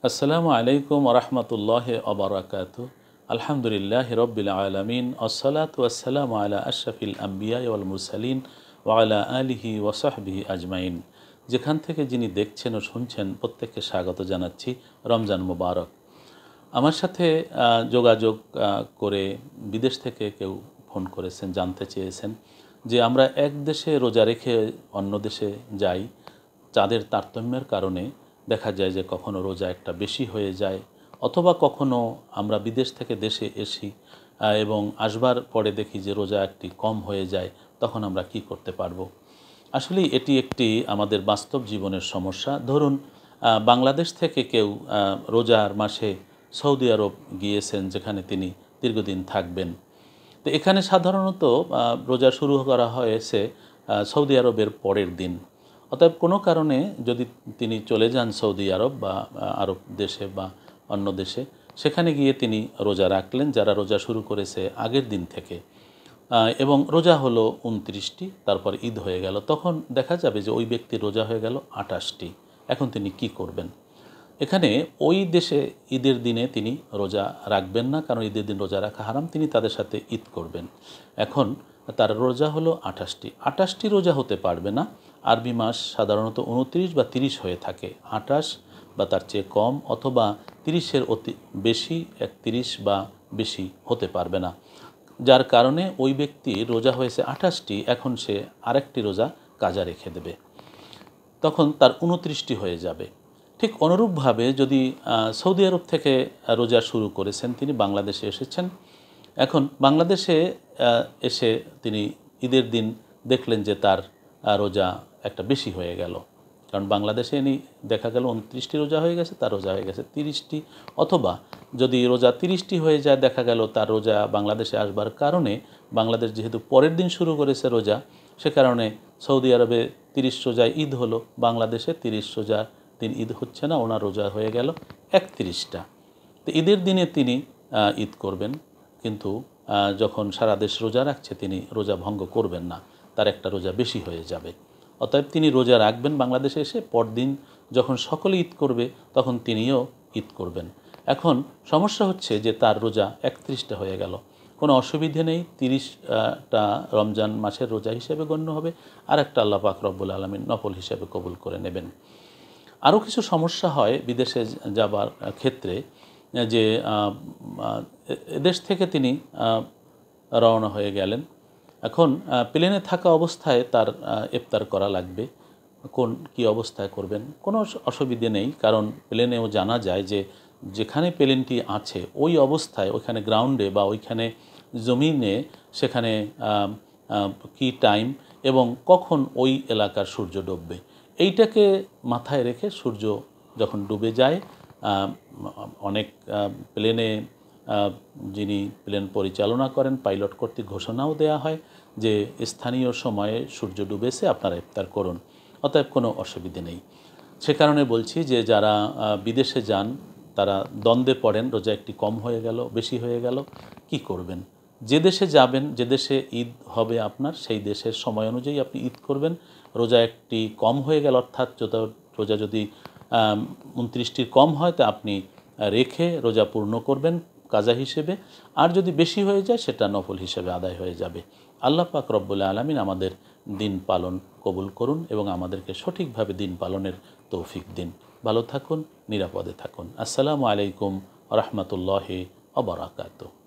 আসসালামু আলাইকুম ওরহমতুল্লাহি ওবারাকাতুহু। আলহামদুলিল্লাহি রব্বিল আলামিন আসসালাতু ওয়াসসালামু আলা আশরাফিল আম্বিয়া ওয়াল মুরসালিন ওয়া আলা আলিহি ওয়া সাহবিহি আজমাইন। যেখান থেকে যিনি দেখছেন ও শুনছেন প্রত্যেককে স্বাগত জানাচ্ছি। রমজান মুবারক। আমার সাথে যোগাযোগ করে বিদেশ থেকে কেউ ফোন করেছেন, জানতে চেয়েছেন যে আমরা এক দেশে রোজা রেখে অন্য দেশে যাই, চাঁদের তারতম্যের কারণে দেখা যায় যে কখনো রোজা একটা বেশি হয়ে যায়, অথবা কখনো আমরা বিদেশ থেকে দেশে এসি এবং আসবার পরে দেখি যে রোজা একটি কম হয়ে যায়, তখন আমরা কি করতে পারবো। আসলে এটি একটি আমাদের বাস্তব জীবনের সমস্যা। ধরুন বাংলাদেশ থেকে কেউ রোজার মাসে সৌদি আরব গিয়েছেন, যেখানে তিনি দীর্ঘদিন থাকবেন। তো এখানে সাধারণত রোজা শুরু করা হয়েছে সৌদি আরবের পরের দিন। অতএব কোনো কারণে যদি তিনি চলে যান সৌদি আরব বা আরব দেশে বা অন্য দেশে, সেখানে গিয়ে তিনি রোজা রাখলেন যারা রোজা শুরু করেছে আগের দিন থেকে, এবং রোজা হলো 29টি, তারপর ঈদ হয়ে গেল, তখন দেখা যাবে যে ওই ব্যক্তির রোজা হয়ে গেল 28টি। এখন তিনি কি করবেন? এখানে ওই দেশে ঈদের দিনে তিনি রোজা রাখবেন না, কারণ ঈদের দিন রোজা রাখা হারাম। তিনি তাদের সাথে ঈদ করবেন। এখন তার রোজা হলো 28টি রোজা হতে পারবে না। আরবি মাস সাধারণত 29 বা 30 হয়ে থাকে। 28 বা তার চেয়ে কম, অথবা 30-এর অতি বেশি, 31 বা বেশি হতে পারবে না। যার কারণে ওই ব্যক্তি রোজা হয়েছে 28টি, এখন সে আরেকটি রোজা কাজা রেখে দেবে, তখন তার 29টি হয়ে যাবে। ঠিক অনুরূপভাবে যদি সৌদি আরব থেকে রোজা শুরু করেছেন, তিনি বাংলাদেশে এসেছেন, এখন বাংলাদেশে এসে তিনি ঈদের দিন দেখলেন যে তার রোজা একটা বেশি হয়ে গেল, কারণ বাংলাদেশে দেখা গেল 29টি রোজা হয়ে গেছে, তার রোজা হয়ে গেছে 30টি। অথবা যদি রোজা 30টি হয়ে যায়, দেখা গেল তার রোজা বাংলাদেশে আসবার কারণে, বাংলাদেশ যেহেতু পরের দিন শুরু করেছে রোজা, সে কারণে সৌদি আরবে 30 রোজায় ঈদ হলো, বাংলাদেশে 30 রোজা দিন ঈদ হচ্ছে না, ওনার রোজা হয়ে গেল 31টা। তো ঈদের দিনে তিনি ঈদ করবেন, কিন্তু যখন সারা দেশ রোজা রাখছে তিনি রোজা ভঙ্গ করবেন না, তার একটা রোজা বেশি হয়ে যাবে। অতএব তিনি রোজা রাখবেন বাংলাদেশে এসে, পরদিন যখন সকলে ঈদ করবে তখন তিনিও ঈদ করবেন। এখন সমস্যা হচ্ছে যে তার রোজা 31টা হয়ে গেল। কোনো অসুবিধে নেই, 30টা রমজান মাসের রোজা হিসেবে গণ্য হবে, আর একটা আল্লাহ পাক রব্বুল আলামিন নফল হিসেবে কবুল করে নেবেন। আরও কিছু সমস্যা হয় বিদেশে যাবার ক্ষেত্রে, যে দেশ থেকে তিনি রওনা হয়ে গেলেন, এখন প্লেনে থাকা অবস্থায় তার ইফতার করা লাগবে। কি অবস্থায় করবেন? কোনো অসুবিধে নেই, কারণ প্লেনেও জানা যায় যে যেখানে প্লেনটি আছে ওই অবস্থায়, ওইখানে গ্রাউন্ডে বা ওইখানে জমিনে, সেখানে কি টাইম এবং কখন ওই এলাকার সূর্য ডুববে, এইটাকে মাথায় রেখে সূর্য যখন ডুবে যায়, অনেক প্লেনে যিনি প্লেন পরিচালনা করেন, পাইলট কর্তৃক ঘোষণাও দেয়া হয় যে স্থানীয় সময়ে সূর্য ডুবেছে, আপনারা ইফতার করুন। অতএব কোনো অসুবিধে নেই। সে কারণে বলছি যে যারা বিদেশে যান তারা দ্বন্দ্বে পড়েন, রোজা একটি কম হয়ে গেল, বেশি হয়ে গেল, কি করবেন? যে দেশে যাবেন, যে দেশে ঈদ হবে আপনার, সেই দেশের সময় অনুযায়ী আপনি ঈদ করবেন। রোজা একটি কম হয়ে গেল, অর্থাৎ রোজা যদি 29টির কম হয়, তা আপনি রেখে রোজা পূর্ণ করবেন কাজা হিসেবে, আর যদি বেশি হয়ে যায় সেটা নফল হিসেবে আদায় হয়ে যাবে। আল্লাহ পাক রব্বুল আলামিন আমাদের দিন পালন কবুল করুন এবং আমাদেরকে সঠিকভাবে দিন পালনের তৌফিক দিন। ভালো থাকুন, নিরাপদে থাকুন। আসসালামু আলাইকুম ওয়া রাহমাতুল্লাহি ওয়া বারাকাতুহু।